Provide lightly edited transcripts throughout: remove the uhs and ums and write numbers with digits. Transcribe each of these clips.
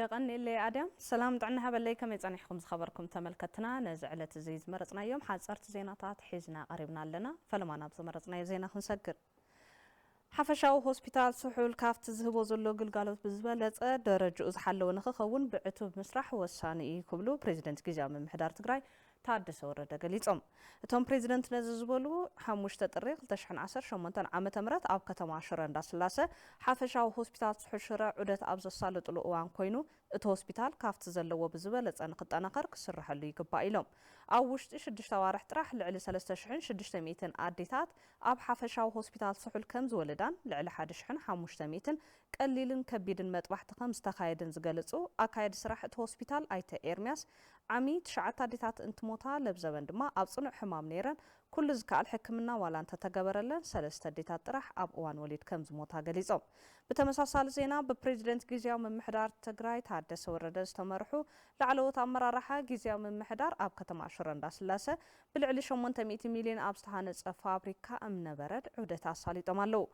يغني اللي آدم سلام دعنا هبلي كم يصنعكم خبركم تملكتنا نزعلة زيز مرزنا يوم حصرت زيناتات حيزنا قريبنا لنا فلما نبز مرزنا زينا خنسكر حفشاو هوسبيتال سحول كافت زهبو زلو قلقالوت بزبالت درجو زحلو نخخون بعتوب مسرح وساني كبلو بريزيدنت جيزاوي محدار تግራይ ታደሰ ወረደ ገሊጾም እቶም ፕሬዝዳንት ነዚ ዝበሉ 5 ጥሪ 2018 ዓመተ ምህረት ኣብ ከተማ ሽረ እንዳስላሰ ሓፈሻዊ ሆስፒታል ስሑል ሽረ ዑደት ኣብ ዘሳልጥሉ እዋን ኮይኑ እቲ ሆስፒታል ካፍቲ ዘለዎ ብዝበለፀ ንክጠናኸር ክስርሐሉ ይግባእ ኢሎም ኣብ ውሽጢ 6 ኣዋርሕ ጥራሕ ልዕሊ 3600 ኣዴታት ኣብ ሓፈሻዊ ሆስፒታል ስሑል ከም ዝወለዳን ልዕሊ 1500 ቀሊልን ከቢድን መጥባሕቲ ከም ዝተኻየደን ዝገልጹ ኣካየዲ ስራሕ እቲ ሆስፒታል ኣይተ ኤርሚያስ ዓሚ 9 ኣዴታት እንትሞታ ለብዘበን ድማ ኣብ ጽኑዕ ሕማም ነይረን ኩሉ ዝከኣል ሕክምና ዋላ እንተተገበረለን 3 ኣዴታት ጥራሕ ኣብ እዋን ወሊድ ከም ዝሞታ ገሊጾም ብተመሳሳሊ ዜና ብፕሬዝደንት ግዚያዊ ምምሕዳር ትግራይ ታደሰ ወረደ ዝተመርሑ ላዕለዎት ኣመራርሓ ግዚያዊ ምምሕዳር ኣብ ከተማ ሽረ እንዳስላሰ ብልዕሊ 800 ሚልዮን ኣብ ዝተሃነፀ ፋብሪካ እምነበረድ ዑደት ኣሳሊጦም ኣለዉ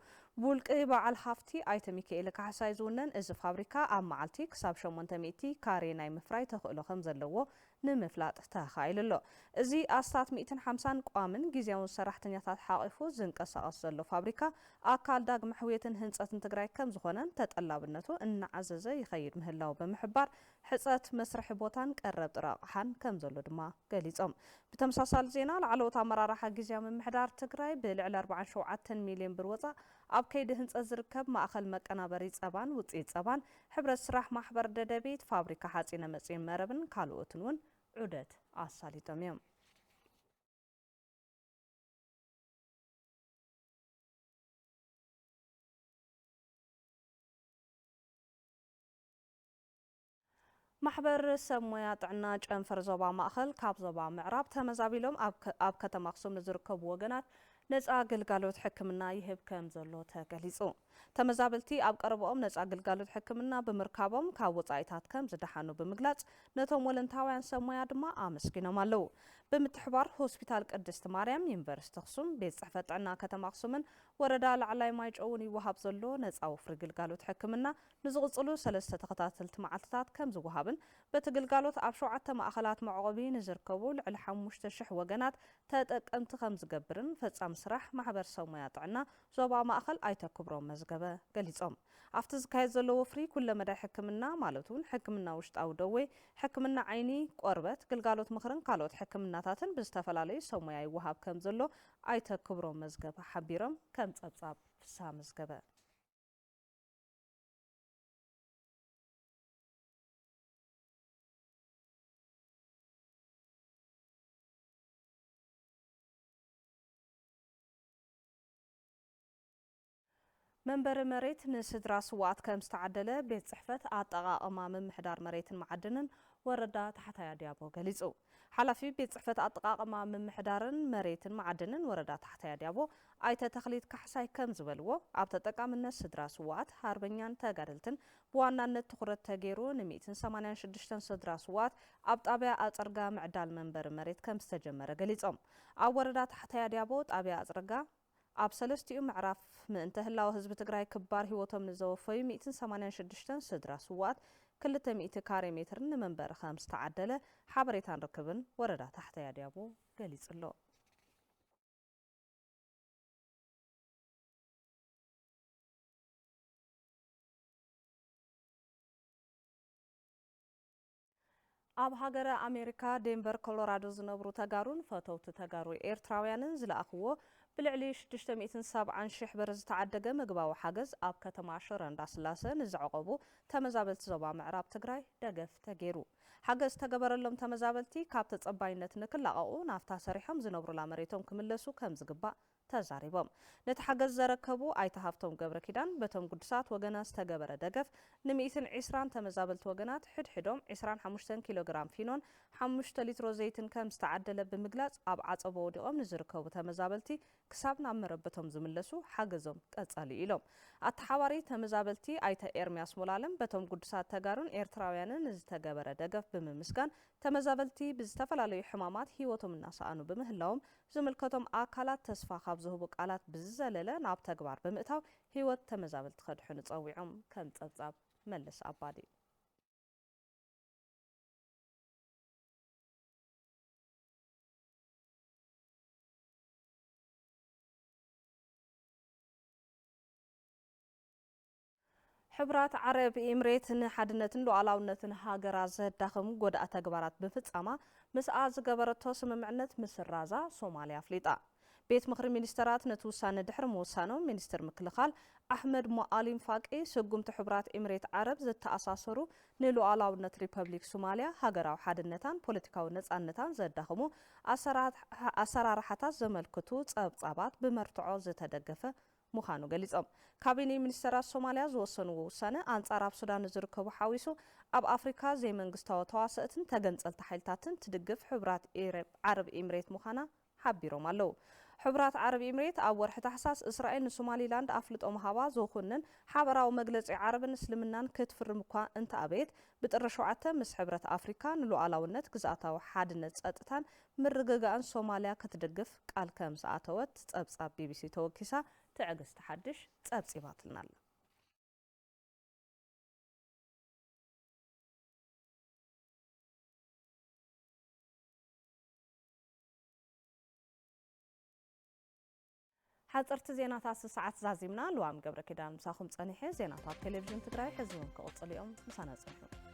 ብውልቂ በዓል ሃፍቲ ኣይተ ሚካኤል ካሕሳይ ዝውነን እዚ ፋብሪካ ኣብ መዓልቲ ክሳብ 800 ካሬ ናይ ምፍራይ ተኽእሎ ከም ዘለዎ ንምፍላጥ ተኻኢሉ ኣሎ እዚ ኣስታት 150 ቋምን ግዚያውን ሰራሕተኛታት ሓቂፉ ዝንቀሳቐስ ዘሎ ፋብሪካ ኣካል ዳግመ ሕውየትን ህንፀትን ትግራይ ከም ዝኾነን ተጠላብነቱ እናዓዘዘ ይኸይድ ምህላው ብምሕባር ሕፀት መስርሒ ቦታን ቀረብ ጥራቕሓን ከም ዘሎ ድማ ገሊጾም ብተመሳሳሊ ዜና ላዕለዎት ኣመራርሓ ግዚያዊ ምምሕዳር ትግራይ ብልዕሊ 47 ሚልዮን ብር ወፃእ ኣብ ከይዲ ህንፀት ዝርከብ ማእኸል መቀናበሪ ጸባን ውፅኢት ጸባን ሕብረት ስራሕ ማሕበር ደደቢት ፋብሪካ ሓፂነ መፂን መረብን ካልኦትን እውን ዑደት ኣሳሊጦም እዮም ማሕበር ሰብ ሞያ ጥዕና ጨንፈር ዞባ ማእኸል ካብ ዞባ ምዕራብ ተመዛቢሎም ኣብ ከተማ ኣክሱም ዝርከቡ ወገናት ነፃ ግልጋሎት ሕክምና ይህብ ከም ዘሎ ተገሊጹ ተመዛበልቲ ኣብ ቀረብኦም ነፃ ግልጋሎት ሕክምና ብምርካቦም ካብ ወፃኢታት ከም ዝደሓኑ ብምግላጽ ነቶም ወለንታውያን ሰብ ሞያ ድማ ኣመስጊኖም ኣለዉ ብምትሕባር ሆስፒታል ቅድስቲ ማርያም ዩኒቨርሲቲ ኣክሱም ቤት ጽሕፈት ጥዕና ከተማ ኣክሱምን ወረዳ ላዕላይ ማይጨውን ይወሃብ ዘሎ ነፃ ወፍሪ ግልጋሎት ሕክምና ንዝቕጽሉ 3 ተኸታተልቲ መዓልትታት ከም ዝወሃብን በቲ ግልጋሎት ኣብ 7 ማእኸላት መዕቆቢ ንዝርከቡ ልዕሊ 5000 ወገናት ተጠቀምቲ ከም ዝገብርን ፈጻሚ ስራሕ ማሕበር ሰብ ሞያ ጥዕና ዞባ ማእኸል ኣይተክብሮም መዝገበ ገሊጾም ኣብቲ ዝካየድ ዘሎ ወፍሪ ኩለ መዳይ ሕክምና ማለት እውን ሕክምና ውሽጣዊ ደዌ ሕክምና ዓይኒ ቆርበት ግልጋሎት ምኽርን ካልኦት ሕክምናታትን ብዝተፈላለዩ ሰብ ሞያ ይወሃብ ከም ዘሎ ኣይተክብሮም መዝገበ ሓቢሮም ከም ጸብጻብ ፍስሓ መዝገበ منبر مريت نسدرا سوات كم استعدله بيت صحفة أطاقة أمام محدار مريت معدنن وردا تحت يديابو قليزو حلفي بيت صحفة أطاقة أمام محدار مريت معدنن وردا تحت يديابو أيت تخليد كحساي كم زبلو عبتتقع من سدرا سوات هاربنيان تقارلتن بوانا نتخرط تغيرو نميتن 86 سدرا سوات أبطابع أطرقا معدال منبر مريت كم استجمر قليزو أو وردا تحت يديابو طابع أطرقا ኣብ ሰለስቲኡ ምዕራፍ ምእንተ ህላው ህዝቢ ትግራይ ክባር ህይወቶም ንዘወፈዩ 186 ስድራ ስዋት 200 ካሬ ሜትር ንመንበሪ ከም ዝተዓደለ ሓበሬታ ንርክብን ወረዳ ታሕተይ ኣድያቦ ገሊጹሎ ኣብ ሃገረ ኣሜሪካ ዴንቨር ኮሎራዶ ዝነብሩ ተጋሩን ፈተውቲ ተጋሩ ኤርትራውያንን ዝለኣኽዎ ብልዕሊ 670,000 ብር ዝተዓደገ ምግባዊ ሓገዝ ኣብ ከተማ ሽረ እንዳስላሰ ንዝዕቀቡ ተመዛበልቲ ዞባ ምዕራብ ትግራይ ደገፍ ተገይሩ ሓገዝ ተገበረሎም ተመዛበልቲ ካብ ተጸባይነት ንክላቐቑ ናፍታ ሰሪሖም ዝነብሩላ መሬቶም ክምለሱ ከም ዝግባእ ተዛሪቦም ነቲ ሓገዝ ዘረከቡ ኣይተሃፍቶም ገብረ ኪዳን በቶም ጉድሳት ወገናት ዝተገበረ ደገፍ ን120 ተመዛበልቲ ወገናት ሕድሕዶም 25 ኪሎ ግራም ፊኖን 5 ሊትሮ ዘይትን ከም ዝተዓደለ ብምግላጽ ኣብ ዓጸቦ ወዲቖም ንዝርከቡ ተመዛበልቲ ክሳብ ናብ መረበቶም ዝምለሱ ሓገዞም ቀጻሊ ኢሎም ኣተሓባሪ ተመዛበልቲ ኣይተ ኤርሚያስ ሞላለም በቶም ጉድሳት ተጋሩን ኤርትራውያንን ዝተገበረ ደገፍ ብምምስጋን ተመዛበልቲ ብዝተፈላለዩ ሕማማት ህይወቶም እናሰኣኑ በምህላዎም ዝምልከቶም ኣካላት ተስፋ ካብ ዝህቡ ቃላት ብዝዘለለ ናብ ተግባር ብምእታው ህይወት ተመዛበልቲ ከድሕኑ ጸዊዖም ከም ጸብጻብ መለስ ኣባዲ حبرات عرب إمريتن حدنتن لوعلاونتن هاجرا زداخم قد أتقبارات بفتساما مسعاز قبرتو سممعنت مصر رازا صوماليا فليطا بيت مخر مينسترات نتوسان دحر موسانو مينستر مكلخال أحمد مؤاليم فاقي سقمت حبرات إمريت عرب زد تأساسرو نلوعلاونت ريبابليك صوماليا هاجرا وحدنتان بوليتيكاو نتسانتان زداخمو أسرار حتى زملكتو تصابات بمرتعو زتدقفة مخانو قليزم كابيني منسترات صوماليا زوصنو وسنة أنصار أب سودان زركبو حاويسو أب أفريكا زي منغستاو تواسطن تغنصل تحيلتاتن تدقف حبرات عرب إمريت مخانا حبيرو مالو حبرات عرب إمريت أب ورح تحساس إسرائيل نسومالي لاند أفلت أمهابا زوخنن حبراو مجلس عرب نسلمنان كتفر مكوان انت أبيت بترشوعته مس حبرات أفريكا نلو علاونت قزاتاو حادنت سأتتان مرقاقان صوماليا كتدقف قال كم ساعتوت تابصاب بي بي سي توكيسا تعقس تحدش تصيبات لنا حضرت زينات ساعات زازمنا لوام قبل كده مساخم صنيحه زينات تلفزيون تግራይ حزبون كقصل يوم مسانا صحو